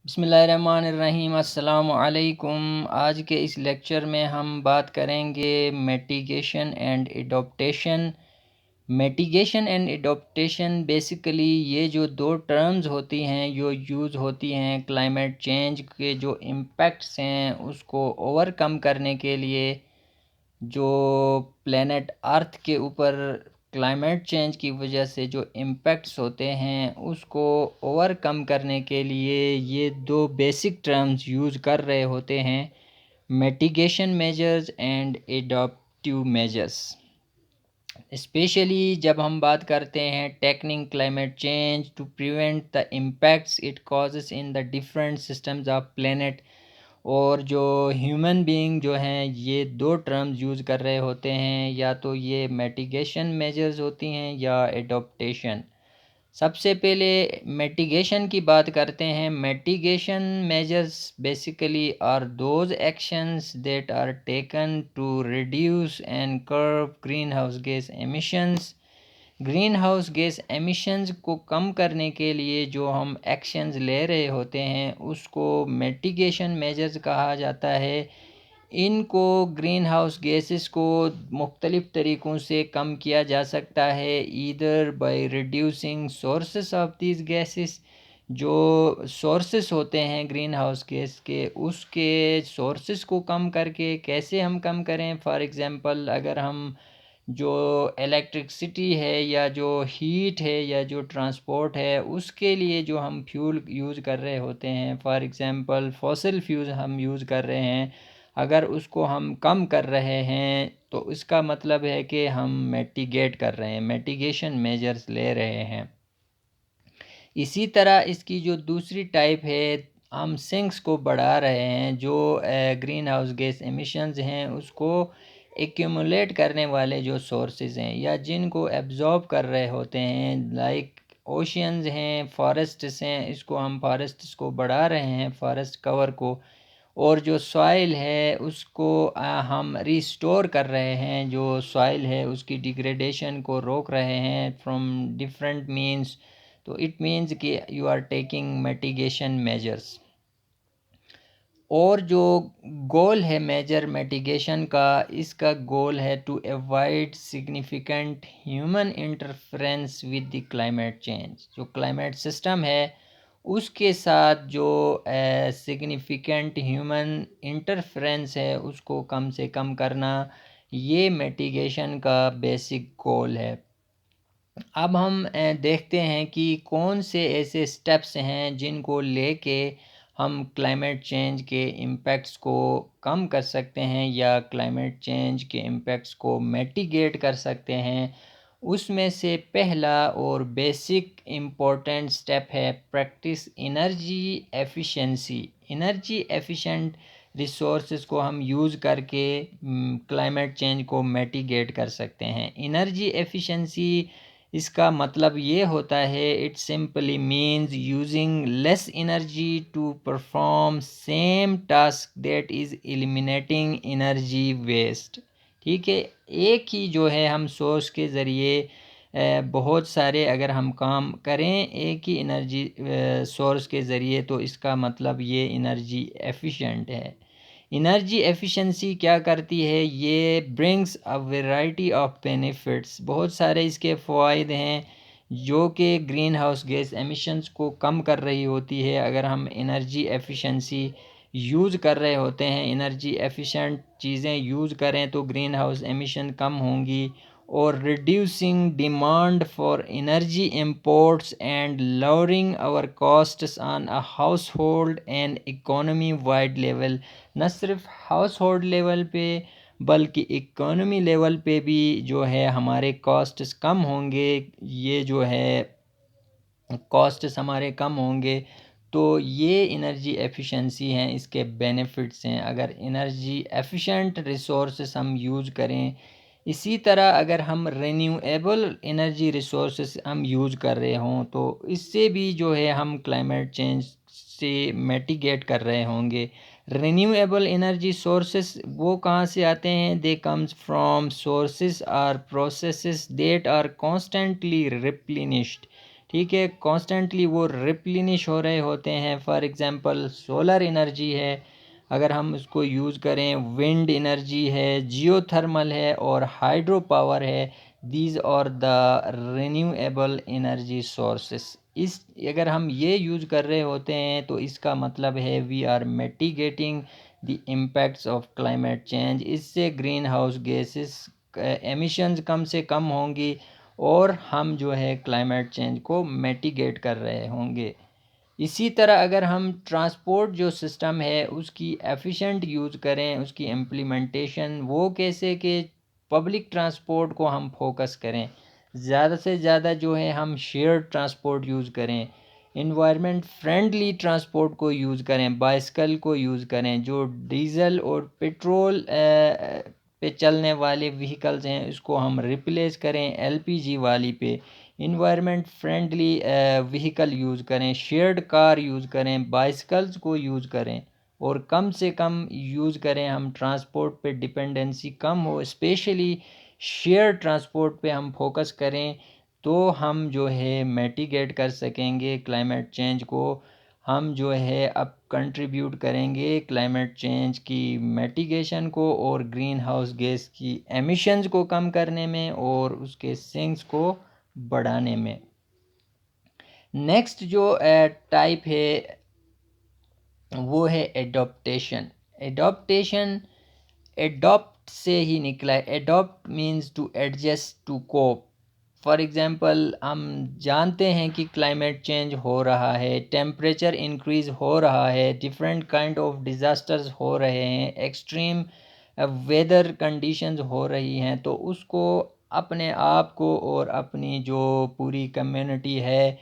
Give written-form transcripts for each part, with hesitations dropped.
बिस्मिल्लाहिर्रहमानिर्रहीम अस्सलामु अलैकुम। आज के इस लेक्चर में हम बात करेंगे mitigation and adaptation. Mitigation and adaptation basically ये जो दो टर्म्स होती हैं जो यूज़ होती हैं क्लाइमेट चेंज के जो इम्पैक्ट्स हैं उसको ओवरकम करने के लिए। जो प्लेनेट अर्थ के ऊपर क्लाइमेट चेंज की वजह से जो इम्पैक्ट्स होते हैं उसको ओवरकम करने के लिए ये दो बेसिक टर्म्स यूज़ कर रहे होते हैं, mitigation measures and adaptive measures. Specially जब हम बात करते हैं tackling climate change to prevent the impacts it causes in the different systems of planet, और जो ह्यूमन बीइंग जो हैं ये दो टर्म्स यूज़ कर रहे होते हैं, या तो ये मिटिगेशन मेजर्स होती हैं या एडॉप्टेशन। सबसे पहले मिटिगेशन की बात करते हैं। Mitigation measures basically are those actions that are taken to reduce and curb green house gas emissions. Green house gas emissions को कम करने के लिए जो हम एक्शंस ले रहे होते हैं उसको मिटिगेशन मेजर्स कहा जाता है। इनको ग्रीन हाउस गैसेस को मुख्तलिफ़ तरीक़ों से कम किया जा सकता है, either by reducing sources of these gases. जो सोर्सेस होते हैं ग्रीन हाउस गैस के, उसके सोर्सेस को कम करके कैसे हम कम करें। फॉर एग्ज़ाम्पल, अगर हम जो इलेक्ट्रिसिटी है या जो हीट है या जो ट्रांसपोर्ट है उसके लिए जो हम फ्यूल यूज़ कर रहे होते हैं, फॉर एग्ज़ाम्पल फॉसिल फ्यूल हम यूज़ कर रहे हैं, अगर उसको हम कम कर रहे हैं तो इसका मतलब है कि हम मिटिगेट कर रहे हैं, मिटिगेशन मेजर्स ले रहे हैं। इसी तरह इसकी जो दूसरी टाइप है, हम सिंक्स को बढ़ा रहे हैं। जो ग्रीन हाउस गैस एमिशंस हैं उसको एक्यूमुलेट करने वाले जो सोर्सेज हैं या जिनको एब्जॉर्ब कर रहे होते हैं, लाइक ओशियंस हैं, फॉरेस्ट्स हैं, इसको हम फॉरेस्ट्स को बढ़ा रहे हैं, फॉरेस्ट कवर को। और जो सॉइल है उसको हम रिस्टोर कर रहे हैं, जो सॉइल है उसकी डिग्रेडेशन को रोक रहे हैं फ्रॉम डिफरेंट मीन्स। तो इट मीन्स कि you are taking mitigation measures. और जो गोल है मेजर मिटिगेशन का, इसका गोल है to avoid significant human interference with the climate change. जो क्लाइमेट सिस्टम है उसके साथ जो सिग्निफिकेंट ह्यूमन इंटरफेरेंस है उसको कम से कम करना, ये मिटिगेशन का बेसिक गोल है। अब हम देखते हैं कि कौन से ऐसे स्टेप्स हैं जिनको लेके हम क्लाइमेट चेंज के इम्पैक्ट्स को कम कर सकते हैं या क्लाइमेट चेंज के इम्पैक्ट्स को मिटिगेट कर सकते हैं। उसमें से पहला और बेसिक इम्पोर्टेंट स्टेप है practice energy efficiency. Energy efficient resources को हम यूज़ करके क्लाइमेट चेंज को मिटिगेट कर सकते हैं। एनर्जी एफिशिएंसी, इसका मतलब ये होता है, it simply means using less energy to perform same task that is eliminating energy waste. ठीक है, एक ही जो है हम सोर्स के ज़रिए बहुत सारे अगर हम काम करें एक ही एनर्जी सोर्स के ज़रिए, तो इसका मतलब ये एनर्जी एफिशिएंट है। एनर्जी एफिशिएंसी क्या करती है, ये brings a variety of benefits. बहुत सारे इसके फ़वाइद हैं जो कि ग्रीन हाउस गैस एमिशंस को कम कर रही होती है। अगर हम एनर्जी एफिशिएंसी यूज़ कर रहे होते हैं, एनर्जी एफिशिएंट चीज़ें यूज़ करें तो ग्रीन हाउस एमिशन कम होंगी। और reducing demand for energy imports and lowering our costs on a household and economy wide level. न सिर्फ हाउस होल्ड लेवल पे बल्कि इकोनॉमी लेवल पे भी जो है हमारे कॉस्ट्स कम होंगे। ये जो है कॉस्ट्स हमारे कम होंगे, तो ये एनर्जी एफिशिएंसी हैं, इसके बेनिफिट्स हैं अगर एनर्जी एफिशिएंट रिसोर्सेस हम यूज़ करें। इसी तरह अगर हम रिन्यूएबल एनर्जी रिसोर्सेस हम यूज़ कर रहे हों तो इससे भी जो है हम क्लाइमेट चेंज से मिटिगेट कर रहे होंगे। रिन्यूएबल एनर्जी सोर्सेस वो कहाँ से आते हैं, they come from sources are processes that are constantly replenished. ठीक है, कॉन्स्टेंटली वो रिप्लेनिश हो रहे होते हैं। फॉर एग्जांपल सोलर एनर्जी है, अगर हम उसको यूज़ करें, विंड एनर्जी है, जियोथर्मल है और हाइड्रो पावर है। These are the renewable energy sources. इस अगर हम ये यूज़ कर रहे होते हैं तो इसका मतलब है we are mitigating the impacts of climate change. इससे ग्रीन हाउस गैसेस एमिशंस कम से कम होंगी और हम जो है क्लाइमेट चेंज को मिटिगेट कर रहे होंगे। इसी तरह अगर हम ट्रांसपोर्ट जो सिस्टम है उसकी एफिशिएंट यूज़ करें, उसकी इम्प्लीमेंटेशन वो कैसे कि पब्लिक ट्रांसपोर्ट को हम फोकस करें, ज़्यादा से ज़्यादा जो है हम शेयर्ड ट्रांसपोर्ट यूज़ करें, इन्वायरमेंट फ्रेंडली ट्रांसपोर्ट को यूज़ करें, बाइसिकल को यूज़ करें, जो डीज़ल और पेट्रोल पे चलने वाले व्हीकल्स हैं उसको हम रिप्लेस करें एलपीजी वाली पे, इन्वायरमेंट फ्रेंडली व्हीकल यूज़ करें, शेयर्ड कार यूज़ करें, बाइसिकल्स को यूज़ करें और कम से कम यूज़ करें। हम ट्रांसपोर्ट पे डिपेंडेंसी कम हो, स्पेशली शेयर ट्रांसपोर्ट पे हम फोकस करें तो हम जो है मिटिगेट कर सकेंगे क्लाइमेट चेंज को। हम जो है अब कंट्रीब्यूट करेंगे क्लाइमेट चेंज की मिटिगेशन को और ग्रीन हाउस गैस की एमिशंस को कम करने में और उसके सिंक्स को बढ़ाने में। नेक्स्ट जो टाइप है वो है एडॉप्टेशन। एडॉप्टेशन एडॉप्ट से ही निकला है। Adopt means to adjust, to cope. For example हम जानते हैं कि क्लाइमेट चेंज हो रहा है, टेम्परेचर इंक्रीज हो रहा है, डिफरेंट काइंड ऑफ डिज़ास्टर्स हो रहे हैं, एक्सट्रीम वेदर कंडीशंस हो रही हैं, तो उसको अपने आप को और अपनी जो पूरी कम्युनिटी है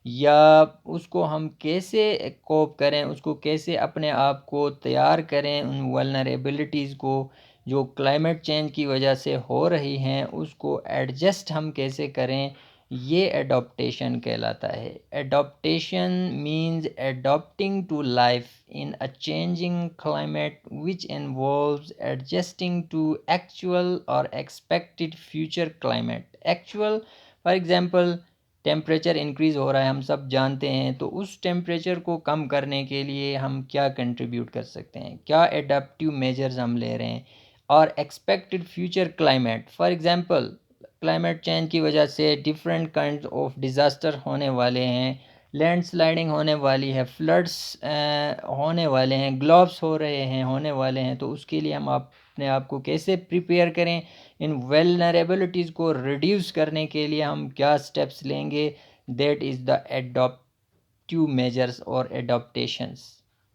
या उसको हम कैसे कोप करें, उसको कैसे अपने आप को तैयार करें उन वल्नरेबिलिटीज़ को जो क्लाइमेट चेंज की वजह से हो रही हैं, उसको एडजस्ट हम कैसे करें, ये एडॉप्टेशन कहलाता है। Adaptation means adapting to life in a changing climate which involves adjusting to actual or expected future climate. Actual, for example temperature increase हो रहा है, हम सब जानते हैं, तो उस टेम्परेचर को कम करने के लिए हम क्या कंट्रीब्यूट कर सकते हैं, क्या एडाप्टिव मेजर्स हम ले रहे हैं। और expected future climate, for example climate change की वजह से डिफरेंट काइंड ऑफ डिज़ास्टर होने वाले हैं, लैंडस्लाइडिंग होने वाली है, फ्लड्स होने वाले हैं, ग्लोब्स हो रहे हैं, होने वाले हैं, तो उसके लिए हम अपने आप को कैसे प्रिपेयर करें, इन वेलनरेबिलिटीज़ को रिड्यूस करने के लिए हम क्या स्टेप्स लेंगे, that is the adaptive measures और एडॉप्टेशंस।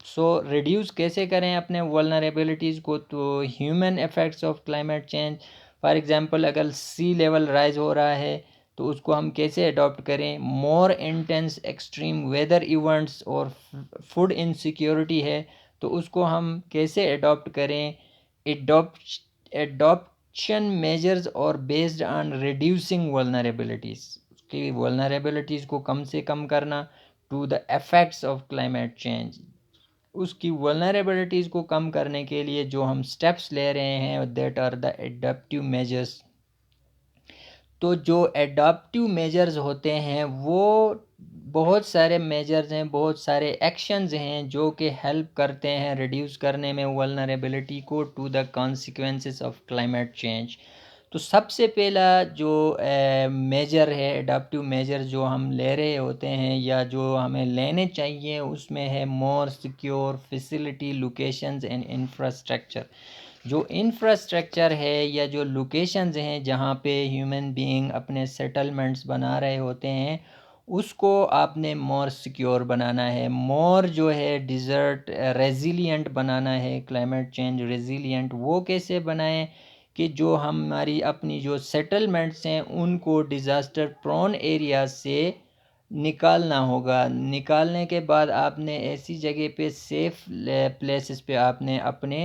सो रिड्यूस कैसे करें अपने वल्नरेबिलिटीज़ को, तो human effects of climate change. For example अगर सी लेवल राइज हो रहा है तो उसको हम कैसे अडॉप्ट करें, more intense extreme weather events और फूड इनसिक्योरिटी है तो उसको हम कैसे अडॉप्ट करें। एडॉप्शन मेजर्स और बेस्ड ऑन रिड्यूसिंग वल्नरेबिलिटीज़, उसकी वल्नरेबिलिटीज़ को कम से कम करना to the effects of climate change. उसकी वल्नरेबिलिटीज़ को कम करने के लिए जो हम स्टेप्स ले रहे हैं that are the adaptive measures. तो जो एडाप्टिव मेजर्स होते हैं वो बहुत सारे मेजर्स हैं, बहुत सारे एक्शंस हैं जो कि हेल्प करते हैं रिड्यूस करने में वल्नरेबिलिटी को to the consequences of climate change. तो सबसे पहला जो मेजर है, एडाप्टिव मेजर जो हम ले रहे होते हैं या जो हमें लेने चाहिए, उसमें है more secure facility locations and infrastructure. जो इंफ्रास्ट्रक्चर है या जो लोकेशंस हैं जहाँ पे ह्यूमन बीइंग अपने सेटलमेंट्स बना रहे होते हैं, उसको आपने मोर सिक्योर बनाना है, मोर जो है डिज़र्ट रेजिलिएंट बनाना है, क्लाइमेट चेंज रेजिलिएंट। वो कैसे बनाएं कि जो हमारी अपनी जो सेटलमेंट्स हैं उनको डिज़ास्टर प्रोन एरिया से निकालना होगा। निकालने के बाद आपने ऐसी जगह पे सेफ प्लेसेस पे आपने अपने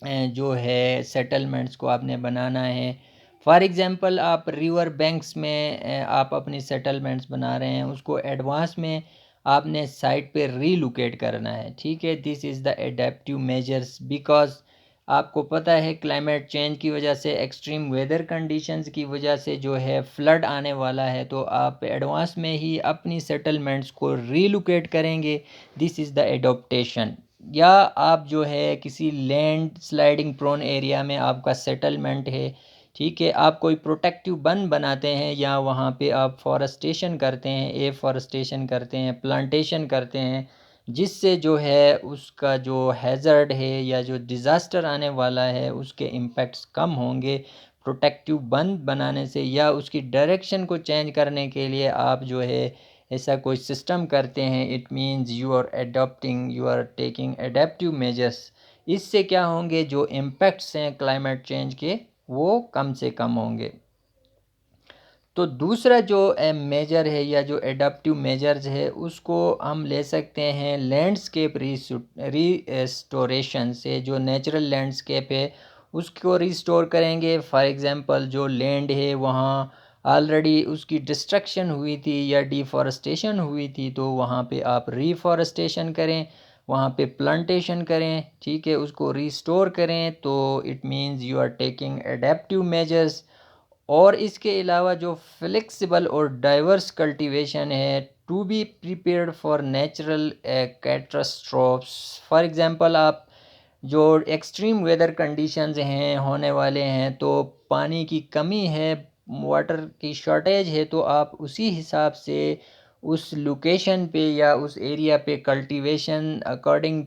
जो है सेटलमेंट्स को आपने बनाना है। फॉर एग्जांपल आप रिवर बैंक्स में आप अपनी सेटलमेंट्स बना रहे हैं, उसको एडवांस में आपने साइट पे रीलोकेट करना है। ठीक है, this is the adaptive measures because आपको पता है क्लाइमेट चेंज की वजह से, एक्सट्रीम वेदर कंडीशंस की वजह से जो है फ्लड आने वाला है, तो आप एडवांस में ही अपनी सेटलमेंट्स को रीलोकेट करेंगे। This is the adoption. या आप जो है किसी लैंड स्लाइडिंग प्रोन एरिया में आपका सेटलमेंट है, ठीक है, आप कोई प्रोटेक्टिव वन बनाते हैं या वहाँ पे आप फॉरेस्टेशन करते हैं, एफॉरेस्टेशन करते हैं, प्लांटेशन करते हैं, जिससे जो है उसका जो हैज़र्ड है या जो डिज़ास्टर आने वाला है उसके इम्पैक्ट्स कम होंगे। प्रोटेक्टिव बंद बनाने से या उसकी डायरेक्शन को चेंज करने के लिए आप जो है ऐसा कोई सिस्टम करते हैं, it means you are adopting, you are taking adaptive measures. इससे क्या होंगे, जो इम्पैक्ट्स हैं क्लाइमेट चेंज के वो कम से कम होंगे। तो दूसरा जो मेजर है या जो एडाप्टिव मेजर्स है उसको हम ले सकते हैं लैंडस्केप रिस्टोरेशन से। जो नेचुरल लैंडस्केप है उसको रिस्टोर करेंगे। फॉर एग्जांपल जो लैंड है वहाँ ऑलरेडी उसकी डिस्ट्रक्शन हुई थी या डिफॉरेस्टेशन हुई थी, तो वहाँ पे आप रिफॉरेस्टेशन करें, वहाँ पे प्लांटेशन करें, ठीक है, उसको रिस्टोर करें। तो it means you are taking adaptive measures. और इसके अलावा जो फ्लेक्सिबल और डाइवर्स कल्टीवेशन है, to be prepared for natural catastrophes. For example आप जो एक्सट्रीम वेदर कंडीशंस हैं होने वाले हैं, तो पानी की कमी है, वाटर की शॉर्टेज है, तो आप उसी हिसाब से उस लोकेशन पे या उस एरिया पे cultivation according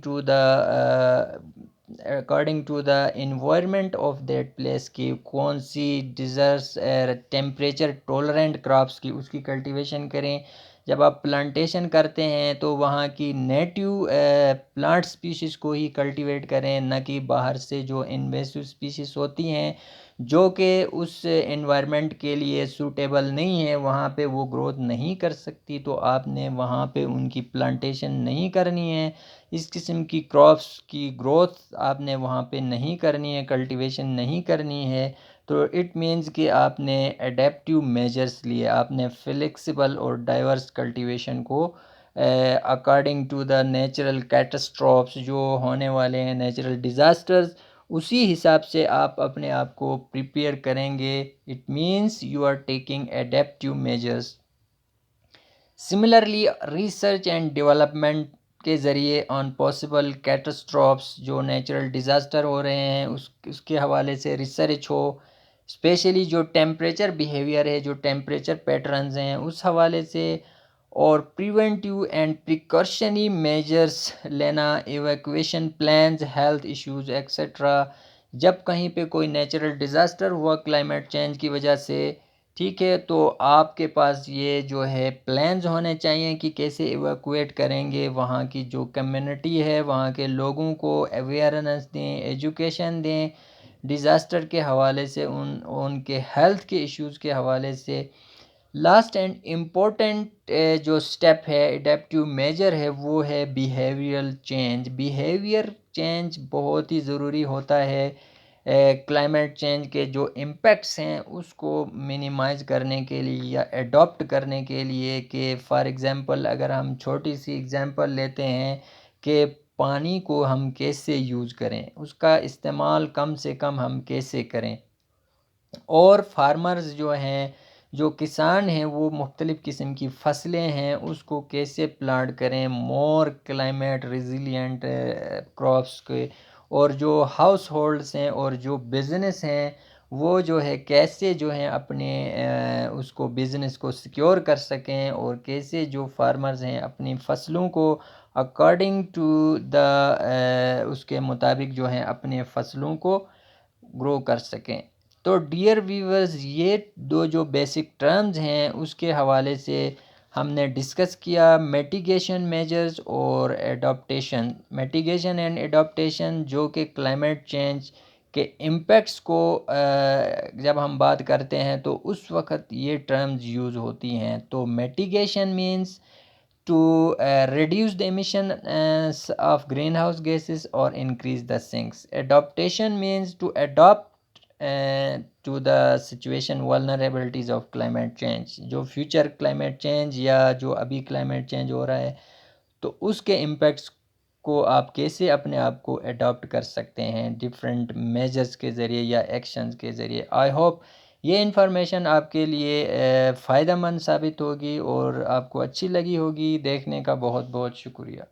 to the environment of that place की कौन सी डिज़र्ट्स टेम्परेचर टॉलरेंट क्रॉप्स की उसकी कल्टीवेशन करें। जब आप प्लांटेशन करते हैं तो वहाँ की नेटिव प्लांट स्पीशीज़ को ही कल्टीवेट करें, न कि बाहर से जो इन्वेसिव स्पीशीज़ होती हैं जो कि उस एनवायरनमेंट के लिए सूटेबल नहीं है, वहाँ पे वो ग्रोथ नहीं कर सकती, तो आपने वहाँ पे उनकी प्लांटेशन नहीं करनी है। इस किस्म की क्रॉप्स की ग्रोथ आपने वहाँ पे नहीं करनी है, कल्टीवेशन नहीं करनी है। तो इट मीन्स कि आपने एडेप्टिव मेजर्स लिए, आपने फ्लेक्सिबल और डाइवर्स कल्टीवेशन को अकॉर्डिंग टू द नेचुरल कैटास्ट्रॉफ्स जो होने वाले हैं, नेचुरल डिज़ास्टर्स, उसी हिसाब से आप अपने आप को प्रिपेयर करेंगे। It means you are taking adaptive measures. Similarly research and development के ज़रिए ऑन पॉसिबल कैटास्ट्रॉफ्स, जो नेचुरल डिज़ास्टर हो रहे हैं उसके हवाले से रिसर्च हो, स्पेशली जो टेम्परेचर बिहेवियर है, जो टेम्परेचर पैटर्न्स हैं उस हवाले से, और प्रिवेंटिव एंड प्रिकॉशनरी मेजर्स लेना, evacuation plans, health issues etcetera. जब कहीं पे कोई नेचुरल डिज़ास्टर हुआ क्लाइमेट चेंज की वजह से, ठीक है, तो आपके पास ये जो है प्लान्स होने चाहिए कि कैसे इवैक्यूएट करेंगे, वहाँ की जो कम्युनिटी है वहाँ के लोगों को अवेयरनेस दें, एजुकेशन दें डिज़ास्टर के हवाले से, उनके हेल्थ के इश्यूज़ के हवाले से। लास्ट एंड इम्पोर्टेंट जो स्टेप है, एडेप्टिव मेजर है, वो है बिहेवियरल चेंज। बिहेवियर चेंज बहुत ही ज़रूरी होता है क्लाइमेट चेंज के जो इम्पेक्ट्स हैं उसको मिनिमाइज़ करने के लिए या एडॉप्ट करने के लिए। कि फॉर एग्ज़ाम्पल अगर हम छोटी सी एग्ज़ाम्पल लेते हैं कि पानी को हम कैसे यूज़ करें, उसका इस्तेमाल कम से कम हम कैसे करें, और फार्मर्स जो हैं, जो किसान हैं, वो मुख्तलिफ़ किस्म की फसलें हैं उसको कैसे प्लांट करें मोर क्लाइमेट रिजिलियंट क्रॉप्स के, और जो हाउस होल्ड्स हैं और जो बिज़नेस हैं वो जो है कैसे जो है अपने उसको बिज़नेस को सिक्योर कर सकें, और कैसे जो फार्मर्स हैं अपनी फसलों को अकॉर्डिंग टू द उसके मुताबिक जो है अपने फसलों को ग्रो कर सकें। तो डियर व्यूवर्स, ये दो जो बेसिक टर्म्स हैं उसके हवाले से हमने डिस्कस किया, मिटिगेशन मेजर्स और एडॉप्टेशन। मिटिगेशन एंड एडॉप्टेशन जो कि क्लाइमेट चेंज के इम्पेक्ट्स को जब हम बात करते हैं तो उस वक्त ये टर्म्स यूज़ होती हैं। तो mitigation means to reduce the emission of greenhouse gases or increase the sinks. Adaptation means to adopt to the situation vulnerabilities of climate change। जो future climate change या जो अभी climate change हो रहा है तो उसके impacts को आप कैसे अपने आप को अडॉप्ट कर सकते हैं डिफरेंट मेजर्स के ज़रिए या एक्शंस के ज़रिए। आई होप ये इन्फॉर्मेशन आपके लिए फ़ायदेमंद साबित होगी और आपको अच्छी लगी होगी। देखने का बहुत बहुत शुक्रिया।